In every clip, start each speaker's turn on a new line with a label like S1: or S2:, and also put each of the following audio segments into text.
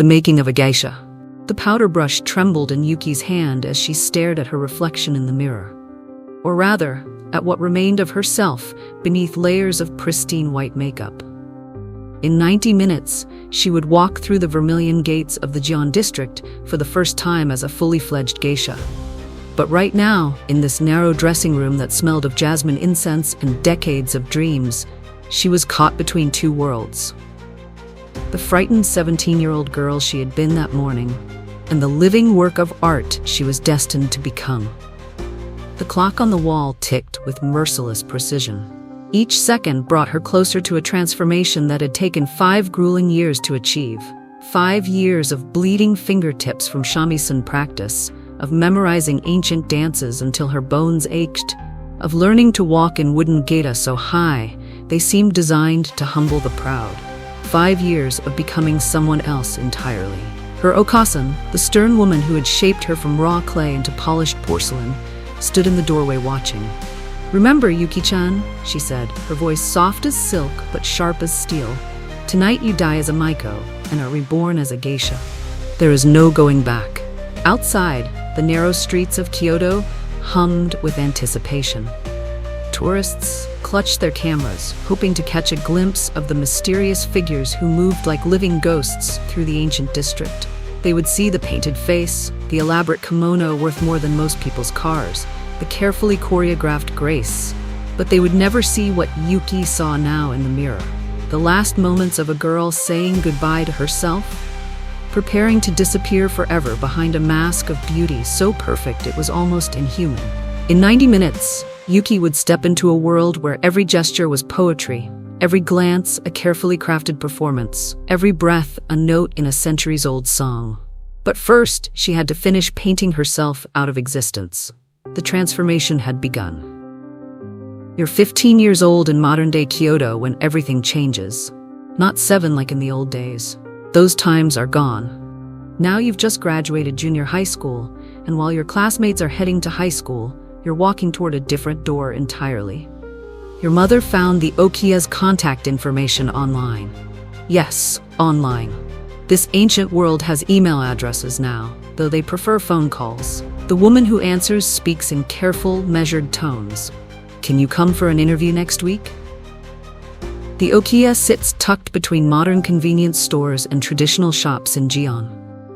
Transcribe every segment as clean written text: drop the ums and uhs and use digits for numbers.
S1: The making of a geisha. The powder brush trembled in Yuki's hand as she stared at her reflection in the mirror. Or rather, at what remained of herself beneath layers of pristine white makeup. In 90 minutes, she would walk through the vermilion gates of the Jian district for the first time as a fully fledged geisha. But right now, in this narrow dressing room that smelled of jasmine incense and decades of dreams, she was caught between two worlds. The frightened 17-year-old girl she had been that morning, and the living work of art she was destined to become. The clock on the wall ticked with merciless precision. Each second brought her closer to a transformation that had taken 5 grueling years to achieve. 5 years of bleeding fingertips from shamisen practice, of memorizing ancient dances until her bones ached, of learning to walk in wooden geta so high they seemed designed to humble the proud. 5 years of becoming someone else entirely. Her okasan, the stern woman who had shaped her from raw clay into polished porcelain, stood in the doorway watching. "Remember, Yuki-chan," she said, her voice soft as silk but sharp as steel. "Tonight you die as a Maiko and are reborn as a geisha. There is no going back." Outside, the narrow streets of Kyoto hummed with anticipation. Tourists clutched their cameras, hoping to catch a glimpse of the mysterious figures who moved like living ghosts through the ancient district. They would see the painted face, the elaborate kimono worth more than most people's cars, the carefully choreographed grace, but they would never see what Yuki saw now in the mirror. The last moments of a girl saying goodbye to herself, preparing to disappear forever behind a mask of beauty so perfect it was almost inhuman. In 90 minutes, Yuki would step into a world where every gesture was poetry, every glance a carefully crafted performance, every breath a note in a centuries-old song. But first, she had to finish painting herself out of existence. The transformation had begun. You're 15 years old in modern-day Kyoto when everything changes. Not 7 like in the old days. Those times are gone. Now you've just graduated junior high school, and while your classmates are heading to high school, you're walking toward a different door entirely. Your mother found the Okiya's contact information online. Yes, online. This ancient world has email addresses now, though they prefer phone calls. The woman who answers speaks in careful, measured tones. "Can you come for an interview next week?" The Okiya sits tucked between modern convenience stores and traditional shops in Jian.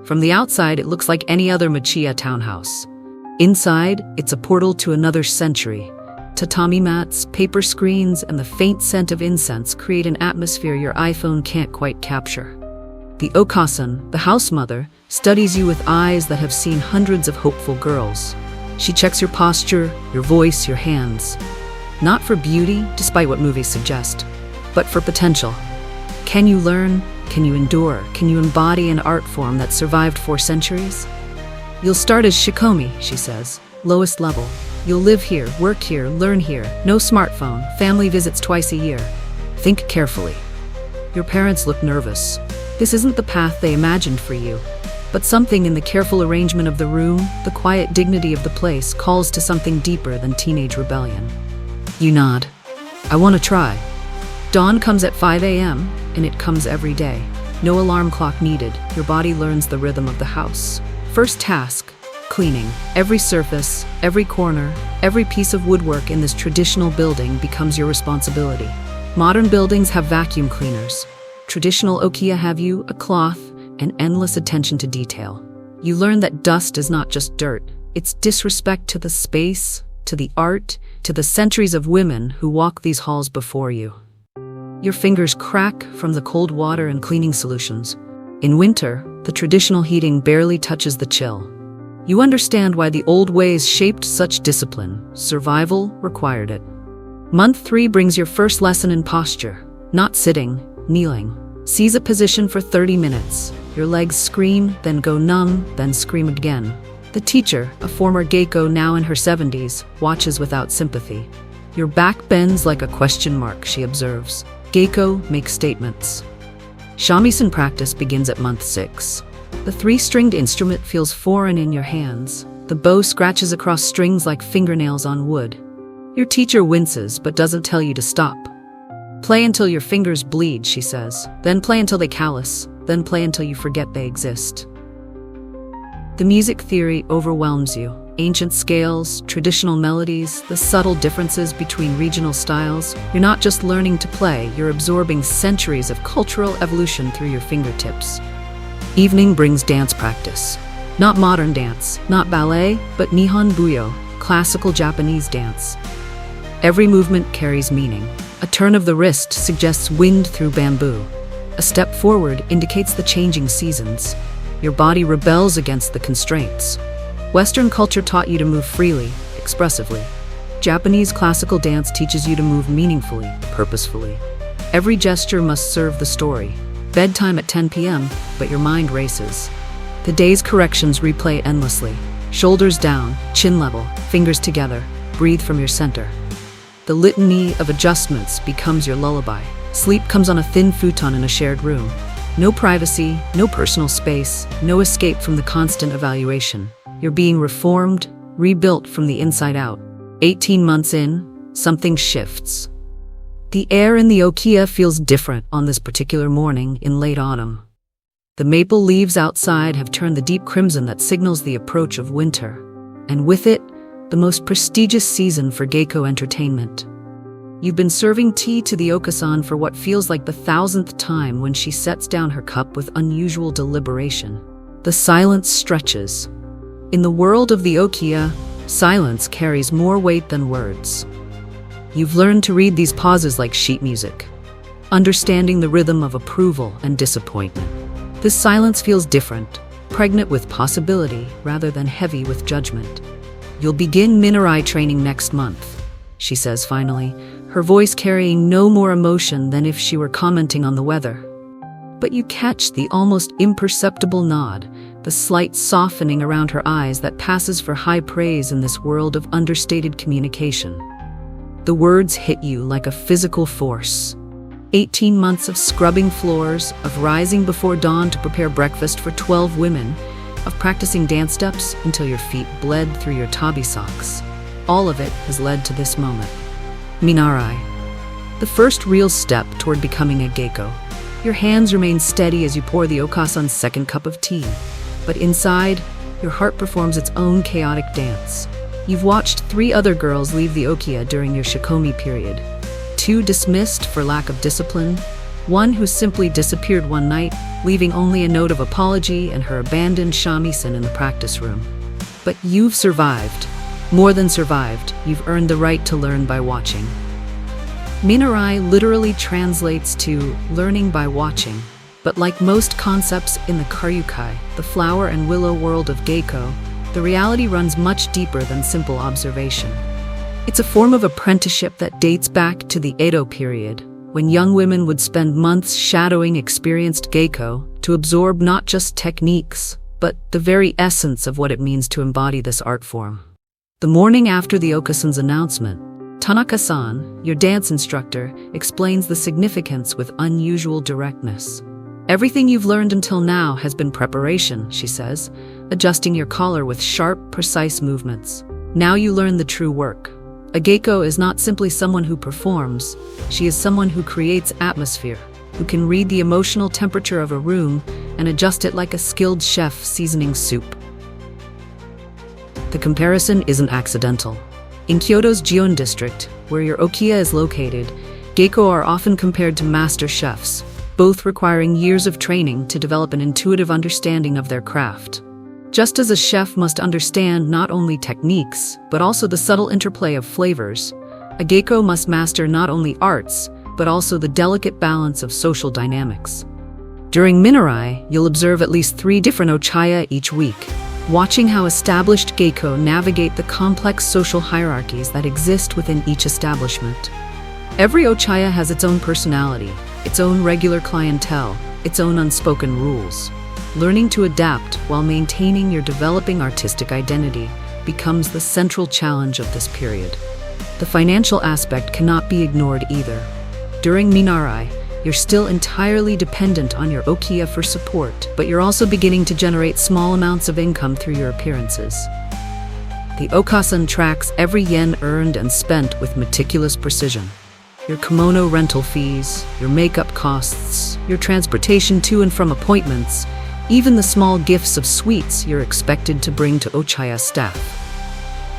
S1: From the outside, it looks like any other Machiya townhouse. Inside, it's a portal to another century. Tatami mats, paper screens, and the faint scent of incense create an atmosphere your iPhone can't quite capture. The okasan, the house mother, studies you with eyes that have seen hundreds of hopeful girls. She checks your posture, your voice, your hands. Not for beauty, despite what movies suggest, but for potential. Can you learn? Can you endure? Can you embody an art form that survived 4 centuries? You'll start as shikomi, she says, lowest level. You'll live here, work here, learn here, no smartphone, family visits twice a year. Think carefully. Your parents look nervous. This isn't the path they imagined for you. But something in the careful arrangement of the room, the quiet dignity of the place, calls to something deeper than teenage rebellion. You nod. I want to try. Dawn comes at 5 a.m., and it comes every day. No alarm clock needed. Your body learns the rhythm of the house. First task, cleaning. Every surface, every corner, every piece of woodwork in this traditional building becomes your responsibility. Modern buildings have vacuum cleaners. Traditional Okiya have you, a cloth, and endless attention to detail. You learn that dust is not just dirt. It's disrespect to the space, to the art, to the centuries of women who walk these halls before you. Your fingers crack from the cold water and cleaning solutions. In winter, the traditional heating barely touches the chill. You understand why the old ways shaped such discipline. Survival required it. Month 3 brings your first lesson in posture. Not sitting, kneeling. Seize a position for 30 minutes. Your legs scream, then go numb, then scream again. The teacher, a former geiko now in her 70s, watches without sympathy. Your back bends like a question mark, she observes. Geiko makes statements. Shamisen practice begins at month 6. The 3-stringed instrument feels foreign in your hands. The bow scratches across strings like fingernails on wood. Your teacher winces but doesn't tell you to stop. Play until your fingers bleed, she says. Then play until they callous. then play until you forget they exist. The music theory overwhelms you. Ancient scales, traditional melodies, the subtle differences between regional styles. You're not just learning to play, you're absorbing centuries of cultural evolution through your fingertips. Evening brings dance practice. Not modern dance, not ballet, but Nihon Buyo, classical Japanese dance. Every movement carries meaning. A turn of the wrist suggests wind through bamboo. A step forward indicates the changing seasons. Your body rebels against the constraints. Western culture taught you to move freely, expressively. Japanese classical dance teaches you to move meaningfully, purposefully. Every gesture must serve the story. Bedtime at 10 p.m., but your mind races. The day's corrections replay endlessly. Shoulders down, chin level, fingers together, breathe from your center. The litany of adjustments becomes your lullaby. Sleep comes on a thin futon in a shared room. No privacy, no personal space, no escape from the constant evaluation. You're being reformed, rebuilt from the inside out. 18 months in, something shifts. The air in the Okiya feels different on this particular morning in late autumn. The maple leaves outside have turned the deep crimson that signals the approach of winter, and with it, the most prestigious season for Geiko entertainment. You've been serving tea to the Okasan for what feels like the 1,000th time when she sets down her cup with unusual deliberation. The silence stretches. In the world of the Okiya, silence carries more weight than words. You've learned to read these pauses like sheet music, understanding the rhythm of approval and disappointment. This silence feels different, pregnant with possibility rather than heavy with judgment. You'll begin Minarai training next month, she says finally, her voice carrying no more emotion than if she were commenting on the weather. But you catch the almost imperceptible nod, the slight softening around her eyes that passes for high praise in this world of understated communication. The words hit you like a physical force. 18 months of scrubbing floors, of rising before dawn to prepare breakfast for 12 women, of practicing dance steps until your feet bled through your tabi socks. All of it has led to this moment. Minarai. The first real step toward becoming a Geiko. Your hands remain steady as you pour the Okasan's second cup of tea. But inside, your heart performs its own chaotic dance. You've watched 3 other girls leave the Okiya during your shikomi period. 2 dismissed for lack of discipline, 1 who simply disappeared one night, leaving only a note of apology and her abandoned shamisen in the practice room. But you've survived. More than survived, you've earned the right to learn by watching. Minarai literally translates to learning by watching, but like most concepts in the Karyukai, the flower and willow world of Geiko, the reality runs much deeper than simple observation. It's a form of apprenticeship that dates back to the Edo period, when young women would spend months shadowing experienced Geiko to absorb not just techniques, but the very essence of what it means to embody this art form. The morning after the Okasan's announcement, Tanaka-san, your dance instructor, explains the significance with unusual directness. Everything you've learned until now has been preparation, she says, adjusting your collar with sharp, precise movements. Now you learn the true work. A Geiko is not simply someone who performs, she is someone who creates atmosphere, who can read the emotional temperature of a room and adjust it like a skilled chef seasoning soup. The comparison isn't accidental. In Kyoto's Gion district, where your Okiya is located, Geiko are often compared to master chefs, both requiring years of training to develop an intuitive understanding of their craft. Just as a chef must understand not only techniques, but also the subtle interplay of flavors, a Geiko must master not only arts, but also the delicate balance of social dynamics. During Minarai, you'll observe at least 3 different Ochaya each week, watching how established Geiko navigate the complex social hierarchies that exist within each establishment. Every Ochaya has its own personality, its own regular clientele, its own unspoken rules. Learning to adapt while maintaining your developing artistic identity becomes the central challenge of this period. The financial aspect cannot be ignored either. During Minarai, you're still entirely dependent on your Okiya for support, but you're also beginning to generate small amounts of income through your appearances. The Okasan tracks every yen earned and spent with meticulous precision. Your kimono rental fees, your makeup costs, your transportation to and from appointments, even the small gifts of sweets you're expected to bring to Ochaya staff.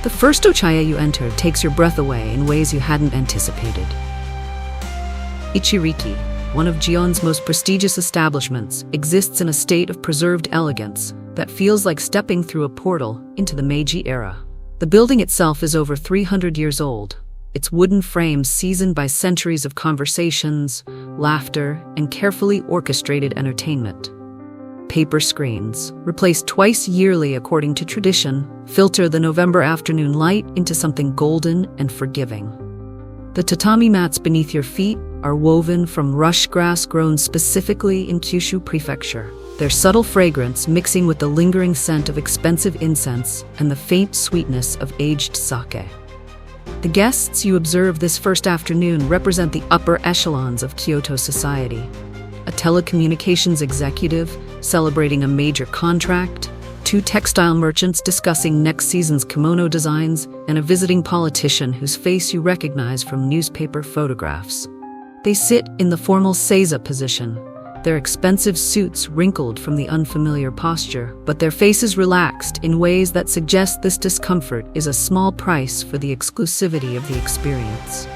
S1: The first Ochaya you enter takes your breath away in ways you hadn't anticipated. Ichiriki, one of Gion's most prestigious establishments, exists in a state of preserved elegance that feels like stepping through a portal into the Meiji era. The building itself is over 300 years old, its wooden frames seasoned by centuries of conversations, laughter, and carefully orchestrated entertainment. Paper screens, replaced twice yearly according to tradition, filter the November afternoon light into something golden and forgiving. The tatami mats beneath your feet are woven from rush grass grown specifically in Kyushu Prefecture, their subtle fragrance mixing with the lingering scent of expensive incense and the faint sweetness of aged sake. The guests you observe this first afternoon represent the upper echelons of Kyoto society. A telecommunications executive celebrating a major contract, 2 textile merchants discussing next season's kimono designs, and a visiting politician whose face you recognize from newspaper photographs. They sit in the formal seiza position, their expensive suits wrinkled from the unfamiliar posture, but their faces relaxed in ways that suggest this discomfort is a small price for the exclusivity of the experience.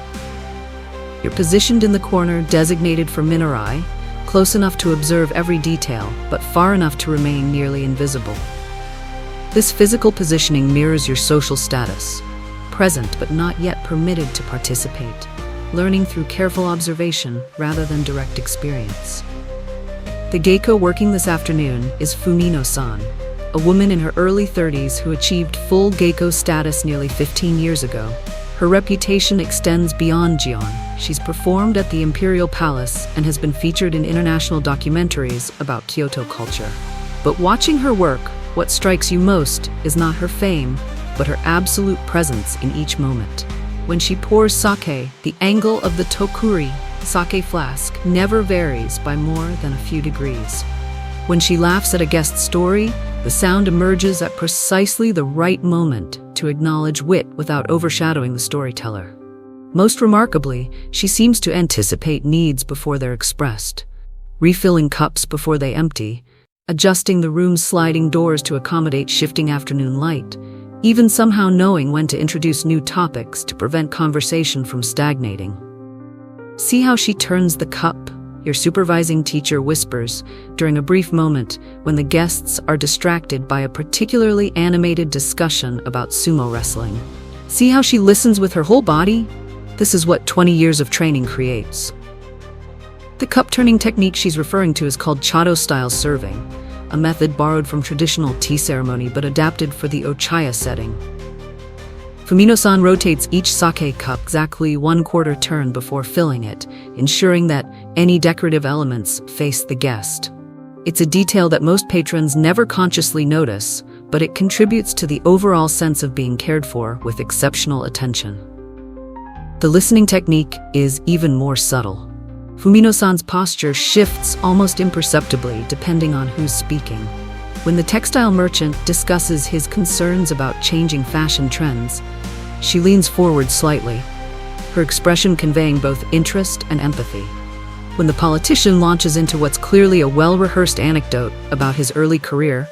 S1: You're positioned in the corner designated for Minarai, close enough to observe every detail, but far enough to remain nearly invisible. This physical positioning mirrors your social status, present but not yet permitted to participate, learning through careful observation rather than direct experience. The geiko working this afternoon is Fumino-san, a woman in her early 30s who achieved full geiko status nearly 15 years ago. Her reputation extends beyond Gion. She's performed at the Imperial Palace and has been featured in international documentaries about Kyoto culture. But watching her work, what strikes you most is not her fame, but her absolute presence in each moment. When she pours sake, the angle of the tokuri, sake flask, never varies by more than a few degrees. When she laughs at a guest's story, the sound emerges at precisely the right moment to acknowledge wit without overshadowing the storyteller. Most remarkably, she seems to anticipate needs before they're expressed, refilling cups before they empty, adjusting the room's sliding doors to accommodate shifting afternoon light, even somehow knowing when to introduce new topics to prevent conversation from stagnating. See how she turns the cup, your supervising teacher whispers during a brief moment when the guests are distracted by a particularly animated discussion about sumo wrestling. See how she listens with her whole body? This is what 20 years of training creates. The cup-turning technique she's referring to is called Chado-style serving, a method borrowed from traditional tea ceremony but adapted for the Ochaya setting. Fumino-san rotates each sake cup exactly 1/4 turn before filling it, ensuring that any decorative elements face the guest. It's a detail that most patrons never consciously notice, but it contributes to the overall sense of being cared for with exceptional attention. The listening technique is even more subtle. Fumino-san's posture shifts almost imperceptibly depending on who's speaking. When the textile merchant discusses his concerns about changing fashion trends, she leans forward slightly, her expression conveying both interest and empathy. When the politician launches into what's clearly a well-rehearsed anecdote about his early career,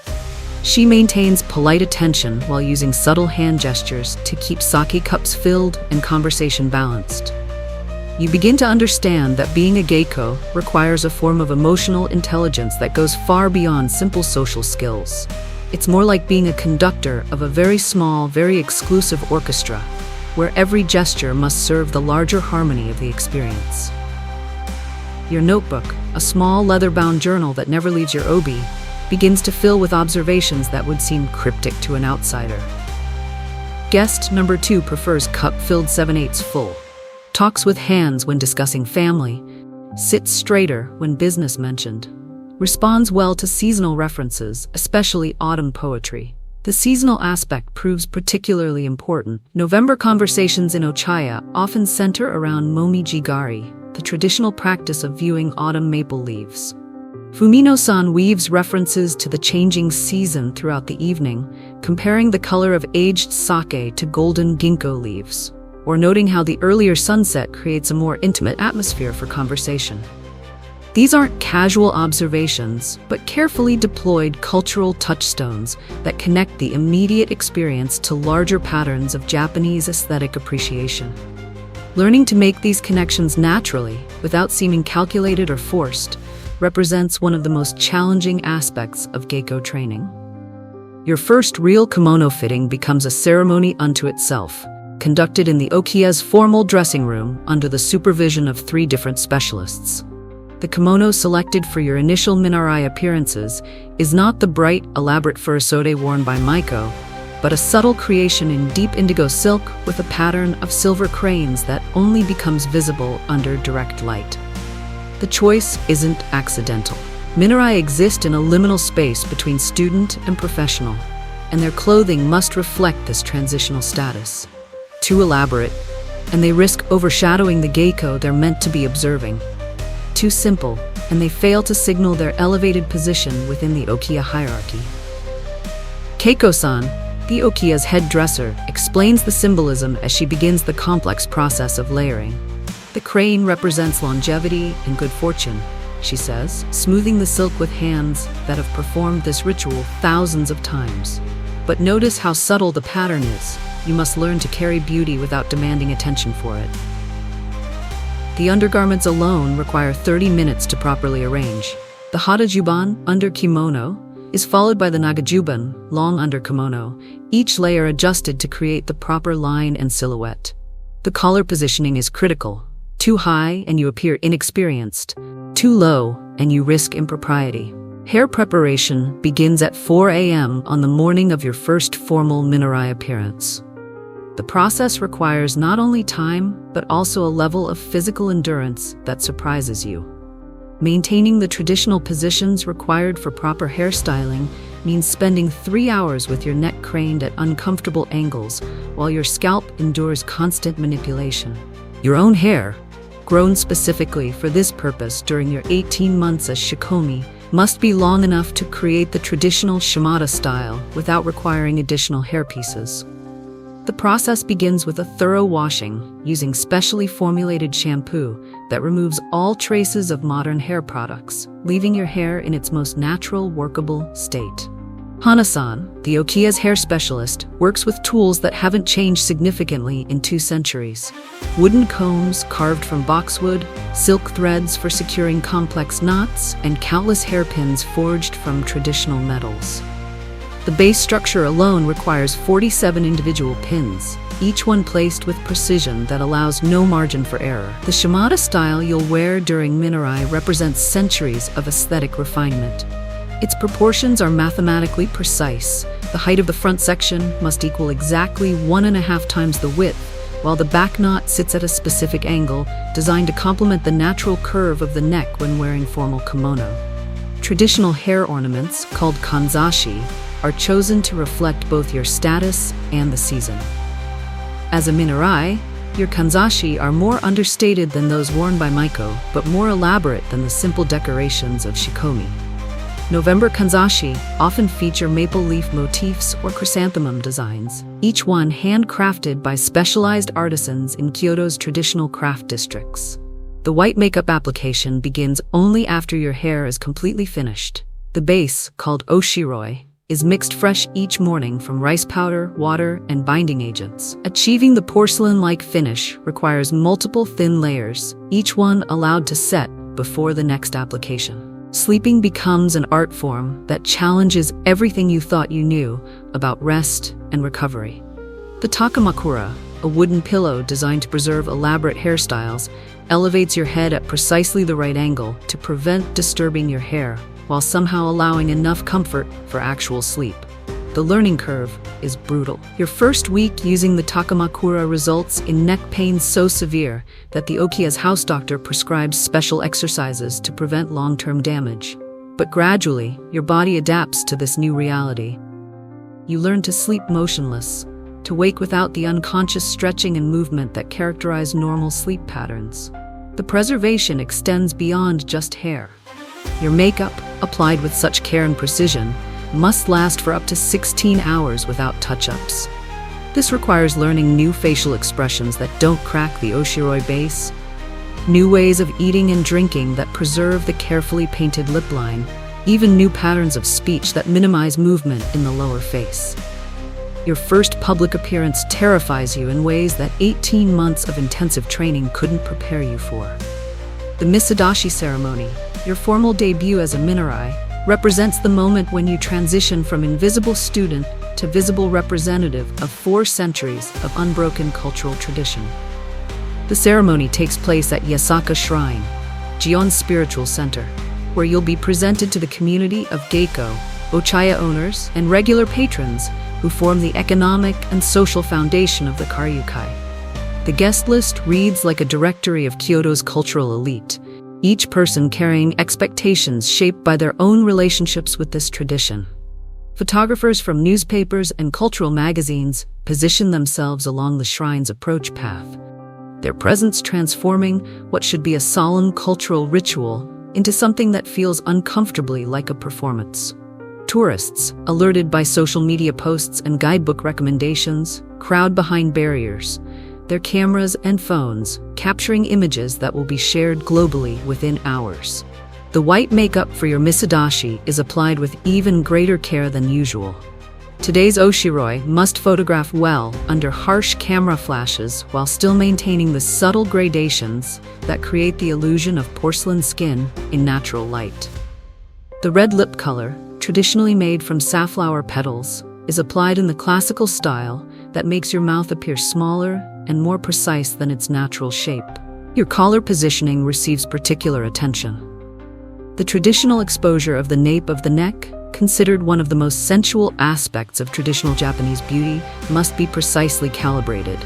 S1: she maintains polite attention while using subtle hand gestures to keep sake cups filled and conversation balanced. You begin to understand that being a geiko requires a form of emotional intelligence that goes far beyond simple social skills. It's more like being a conductor of a very small, very exclusive orchestra, where every gesture must serve the larger harmony of the experience. Your notebook, a small leather-bound journal that never leaves your obi, begins to fill with observations that would seem cryptic to an outsider. Guest number 2 prefers cup-filled 7/8 full, talks with hands when discussing family, sits straighter when business mentioned, responds well to seasonal references, especially autumn poetry. The seasonal aspect proves particularly important. November conversations in Ochaya often center around momijigari, the traditional practice of viewing autumn maple leaves. Fumino-san weaves references to the changing season throughout the evening, comparing the color of aged sake to golden ginkgo leaves. or noting how the earlier sunset creates a more intimate atmosphere for conversation. These aren't casual observations, but carefully deployed cultural touchstones that connect the immediate experience to larger patterns of Japanese aesthetic appreciation. Learning to make these connections naturally, without seeming calculated or forced, represents one of the most challenging aspects of geiko training. Your first real kimono fitting becomes a ceremony unto itself, conducted in the okiya's formal dressing room under the supervision of 3 different specialists. The kimono selected for your initial minarai appearances is not the bright, elaborate furisode worn by Maiko, but a subtle creation in deep indigo silk with a pattern of silver cranes that only becomes visible under direct light. The choice isn't accidental. Minarai exist in a liminal space between student and professional, and their clothing must reflect this transitional status. Too elaborate, and they risk overshadowing the geiko they're meant to be observing. Too simple, and they fail to signal their elevated position within the okiya hierarchy. Keiko-san, the okiya's head dresser, explains the symbolism as she begins the complex process of layering. The crane represents longevity and good fortune, she says, smoothing the silk with hands that have performed this ritual thousands of times. But notice how subtle the pattern is. You must learn to carry beauty without demanding attention for it. The undergarments alone require 30 minutes to properly arrange. The harajuban, under kimono, is followed by the nagajuban, long under kimono, each layer adjusted to create the proper line and silhouette. The collar positioning is critical. Too high and you appear inexperienced. Too low and you risk impropriety. Hair preparation begins at 4 a.m. on the morning of your first formal minarai appearance. The process requires not only time, but also a level of physical endurance that surprises you. Maintaining the traditional positions required for proper hairstyling means spending 3 hours with your neck craned at uncomfortable angles while your scalp endures constant manipulation. Your own hair, grown specifically for this purpose during your 18 months as shikomi, must be long enough to create the traditional shimada style without requiring additional hairpieces. The process begins with a thorough washing using specially formulated shampoo that removes all traces of modern hair products, leaving your hair in its most natural, workable state. Hana-san, the okiya's hair specialist, works with tools that haven't changed significantly in 2 centuries. Wooden combs carved from boxwood, silk threads for securing complex knots, and countless hairpins forged from traditional metals. The base structure alone requires 47 individual pins, each one placed with precision that allows no margin for error. The shimada style you'll wear during minarai represents centuries of aesthetic refinement. Its proportions are mathematically precise. The height of the front section must equal exactly 1.5 times the width, while the back knot sits at a specific angle, designed to complement the natural curve of the neck when wearing formal kimono. Traditional hair ornaments, called kanzashi, are chosen to reflect both your status and the season. As a minarai, your kanzashi are more understated than those worn by Maiko, but more elaborate than the simple decorations of shikomi. November kanzashi often feature maple leaf motifs or chrysanthemum designs, each one handcrafted by specialized artisans in Kyoto's traditional craft districts. The white makeup application begins only after your hair is completely finished. The base, called oshiroi, is mixed fresh each morning from rice powder, water, and binding agents. Achieving the porcelain-like finish requires multiple thin layers, each one allowed to set before the next application. Sleeping becomes an art form that challenges everything you thought you knew about rest and recovery. The takamakura, a wooden pillow designed to preserve elaborate hairstyles, elevates your head at precisely the right angle to prevent disturbing your hair, while somehow allowing enough comfort for actual sleep. The learning curve is brutal. Your first week using the takamakura results in neck pain so severe that the okiya's house doctor prescribes special exercises to prevent long-term damage. But gradually, your body adapts to this new reality. You learn to sleep motionless, to wake without the unconscious stretching and movement that characterize normal sleep patterns. The preservation extends beyond just hair. Your makeup, applied with such care and precision, must last for up to 16 hours without touch-ups. This requires learning new facial expressions that don't crack the oshiroi base, new ways of eating and drinking that preserve the carefully painted lip line, even new patterns of speech that minimize movement in the lower face. Your first public appearance terrifies you in ways that 18 months of intensive training couldn't prepare you for. The misadashi ceremony, your formal debut as a minarai, represents the moment when you transition from invisible student to visible representative of 4 centuries of unbroken cultural tradition. The ceremony takes place at Yasaka Shrine, Gion's spiritual center, where you'll be presented to the community of Geiko, Ochaya owners, and regular patrons who form the economic and social foundation of the Karyukai. The guest list reads like a directory of Kyoto's cultural elite, each person carrying expectations shaped by their own relationships with this tradition. Photographers from newspapers and cultural magazines position themselves along the shrine's approach path, their presence transforming what should be a solemn cultural ritual into something that feels uncomfortably like a performance. Tourists, alerted by social media posts and guidebook recommendations, crowd behind barriers, their cameras and phones capturing images that will be shared globally within hours. The white makeup for your misadashi is applied with even greater care than usual. Today's oshiroi must photograph well under harsh camera flashes while still maintaining the subtle gradations that create the illusion of porcelain skin in natural light. The red lip color, traditionally made from safflower petals, is applied in the classical style that makes your mouth appear smaller and more precise than its natural shape. Your collar positioning receives particular attention. The traditional exposure of the nape of the neck, considered one of the most sensual aspects of traditional Japanese beauty, must be precisely calibrated.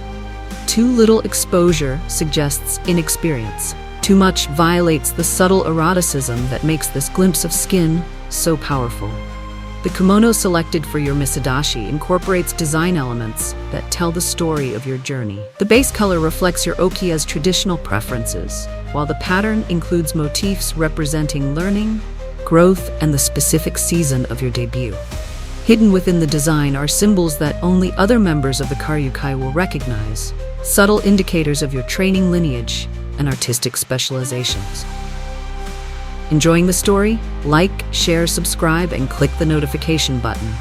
S1: Too little exposure suggests inexperience. Too much violates the subtle eroticism that makes this glimpse of skin so powerful. The kimono selected for your misadashi incorporates design elements that tell the story of your journey. The base color reflects your okiya's traditional preferences, while the pattern includes motifs representing learning, growth, and the specific season of your debut. Hidden within the design are symbols that only other members of the Karyukai will recognize, subtle indicators of your training lineage and artistic specializations. Enjoying the story? Like, share, subscribe, and click the notification button.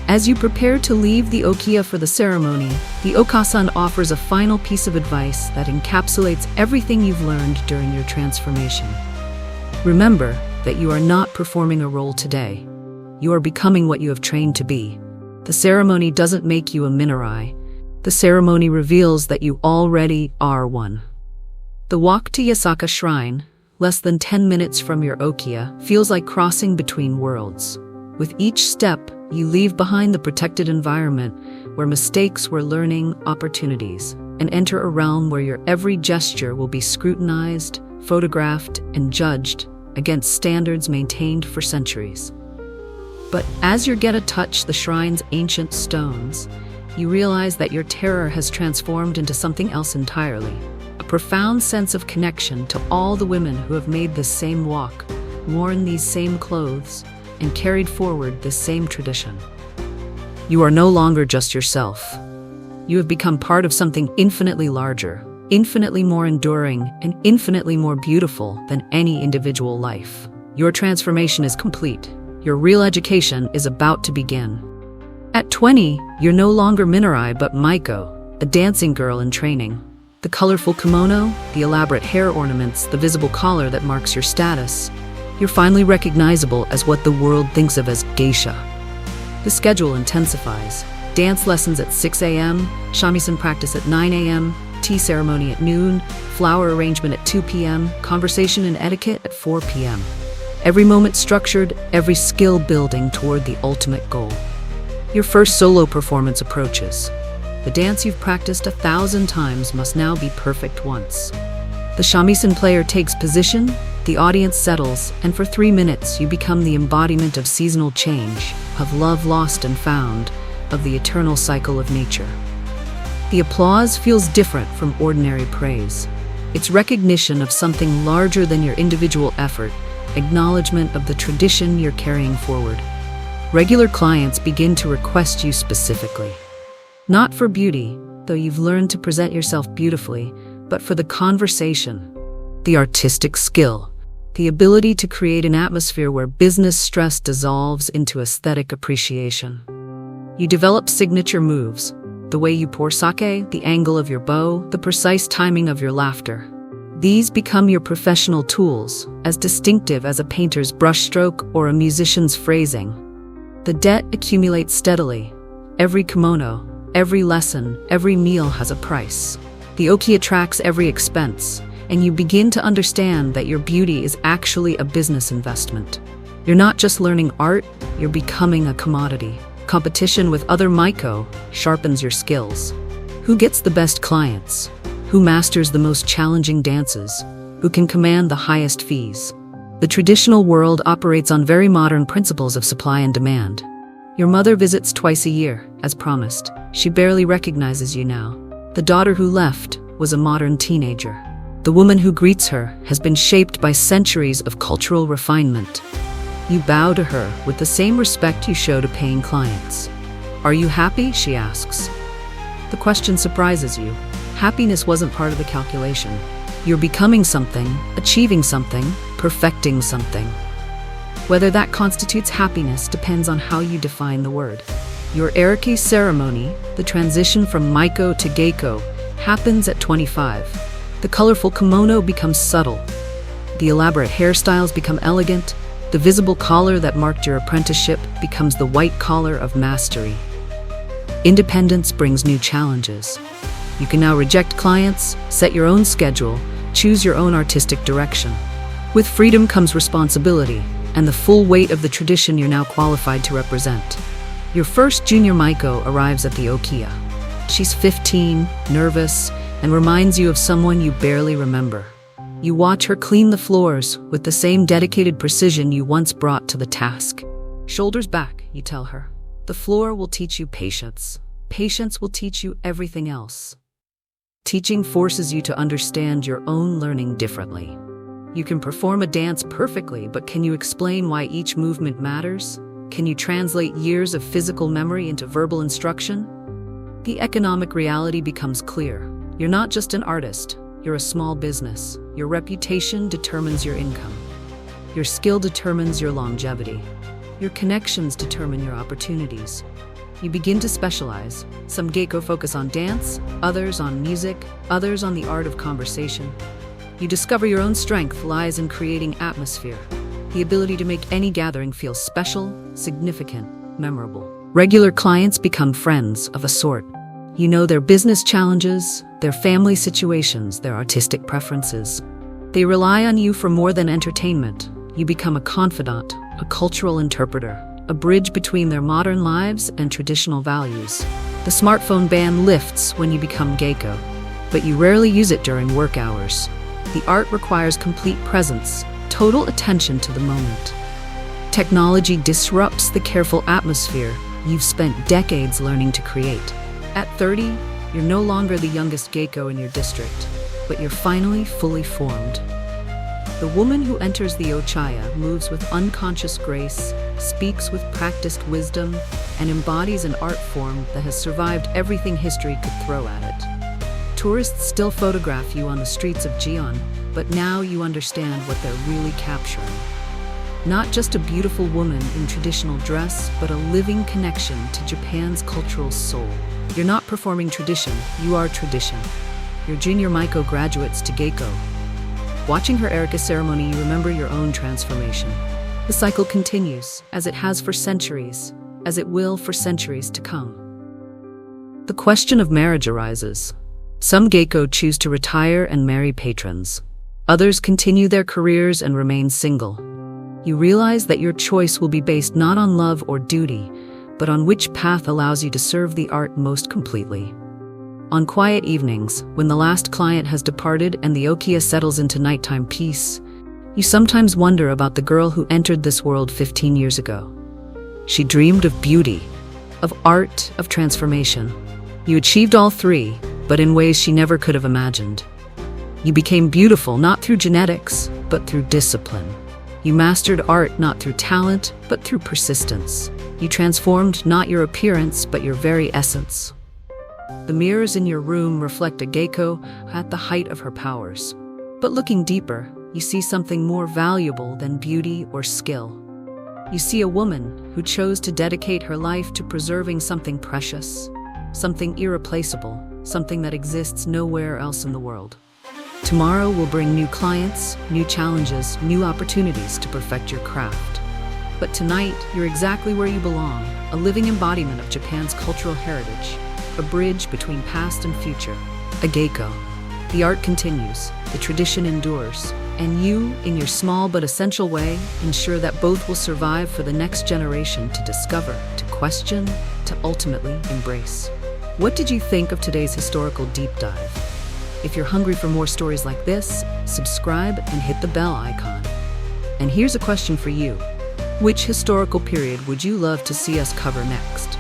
S1: As you prepare to leave the okiya for the ceremony, the okasan offers a final piece of advice that encapsulates everything you've learned during your transformation. Remember that you are not performing a role today. You are becoming what you have trained to be. The ceremony doesn't make you a minarai. The ceremony reveals that you already are one. The walk to Yasaka Shrine, less than 10 minutes from your okiya, feels like crossing between worlds. With each step, you leave behind the protected environment where mistakes were learning opportunities, and enter a realm where your every gesture will be scrutinized, photographed, and judged against standards maintained for centuries. But as your geta touch the shrine's ancient stones, you realize that your terror has transformed into something else entirely. A profound sense of connection to all the women who have made this same walk, worn these same clothes, and carried forward this same tradition. You are no longer just yourself. You have become part of something infinitely larger, infinitely more enduring, and infinitely more beautiful than any individual life. Your transformation is complete. Your real education is about to begin. At 20, you're no longer Minarai but Maiko, a dancing girl in training. The colorful kimono, the elaborate hair ornaments, the visible collar that marks your status. You're finally recognizable as what the world thinks of as geisha. The schedule intensifies. Dance lessons at 6 a.m., shamisen practice at 9 a.m., tea ceremony at noon, flower arrangement at 2 p.m., conversation and etiquette at 4 p.m. Every moment structured, every skill building toward the ultimate goal. Your first solo performance approaches. The dance you've practiced 1,000 times must now be perfect once. The shamisen player takes position, the audience settles, and for 3 minutes you become the embodiment of seasonal change, of love lost and found, of the eternal cycle of nature. The applause feels different from ordinary praise. It's recognition of something larger than your individual effort, acknowledgement of the tradition you're carrying forward. Regular clients begin to request you specifically. Not for beauty, though you've learned to present yourself beautifully, but for the conversation, the artistic skill, the ability to create an atmosphere where business stress dissolves into aesthetic appreciation. You develop signature moves, the way you pour sake, the angle of your bow, the precise timing of your laughter. These become your professional tools, as distinctive as a painter's brushstroke or a musician's phrasing. The debt accumulates steadily. Every kimono, every lesson, every meal has a price. The oki tracks every expense, and you begin to understand that your beauty is actually a business investment. You're not just learning art, you're becoming a commodity. Competition with other maiko sharpens your skills. Who gets the best clients? Who masters the most challenging dances? Who can command the highest fees? The traditional world operates on very modern principles of supply and demand. Your mother visits twice a year, as promised. She barely recognizes you now. The daughter who left was a modern teenager. The woman who greets her has been shaped by centuries of cultural refinement. You bow to her with the same respect you show to paying clients. Are you happy? She asks. The question surprises you. Happiness wasn't part of the calculation. You're becoming something, achieving something, perfecting something. Whether that constitutes happiness depends on how you define the word. Your eriki ceremony, the transition from maiko to geiko, happens at 25. The colorful kimono becomes subtle. The elaborate hairstyles become elegant. The visible collar that marked your apprenticeship becomes the white collar of mastery. Independence brings new challenges. You can now reject clients, set your own schedule, choose your own artistic direction. With freedom comes responsibility, and the full weight of the tradition you're now qualified to represent. Your first junior maiko arrives at the okiya. She's 15, nervous, and reminds you of someone you barely remember. You watch her clean the floors with the same dedicated precision you once brought to the task. Shoulders back, you tell her. The floor will teach you patience. Patience will teach you everything else. Teaching forces you to understand your own learning differently. You can perform a dance perfectly, but can you explain why each movement matters? Can you translate years of physical memory into verbal instruction? The economic reality becomes clear. You're not just an artist, you're a small business. Your reputation determines your income. Your skill determines your longevity. Your connections determine your opportunities. You begin to specialize. Some geiko focus on dance, others on music, others on the art of conversation. You discover your own strength lies in creating atmosphere, the ability to make any gathering feel special, significant, memorable. Regular clients become friends of a sort. You know their business challenges, their family situations, their artistic preferences. They rely on you for more than entertainment. You become a confidant, a cultural interpreter, a bridge between their modern lives and traditional values. The smartphone ban lifts when you become geiko, but you rarely use it during work hours. The art requires complete presence, total attention to the moment. Technology disrupts the careful atmosphere you've spent decades learning to create. At 30, you're no longer the youngest geiko in your district, but you're finally fully formed. The woman who enters the ochaya moves with unconscious grace, speaks with practiced wisdom, and embodies an art form that has survived everything history could throw at it. Tourists still photograph you on the streets of Gion, but now you understand what they're really capturing. Not just a beautiful woman in traditional dress, but a living connection to Japan's cultural soul. You're not performing tradition, you are tradition. Your junior maiko graduates to geiko. Watching her erika ceremony, you remember your own transformation. The cycle continues, as it has for centuries, as it will for centuries to come. The question of marriage arises. Some geiko choose to retire and marry patrons. Others continue their careers and remain single. You realize that your choice will be based not on love or duty, but on which path allows you to serve the art most completely. On quiet evenings, when the last client has departed and the okiya settles into nighttime peace, you sometimes wonder about the girl who entered this world 15 years ago. She dreamed of beauty, of art, of transformation. You achieved all three, but in ways she never could have imagined. You became beautiful not through genetics, but through discipline. You mastered art not through talent, but through persistence. You transformed not your appearance, but your very essence. The mirrors in your room reflect a geisha at the height of her powers. But looking deeper, you see something more valuable than beauty or skill. You see a woman who chose to dedicate her life to preserving something precious, something irreplaceable, something that exists nowhere else in the world. Tomorrow will bring new clients, new challenges, new opportunities to perfect your craft. But tonight, you're exactly where you belong, a living embodiment of Japan's cultural heritage, a bridge between past and future, a geisha. The art continues, the tradition endures, and you, in your small but essential way, ensure that both will survive for the next generation to discover, to question, to ultimately embrace. What did you think of today's historical deep dive? If you're hungry for more stories like this, subscribe and hit the bell icon. And here's a question for you. Which historical period would you love to see us cover next?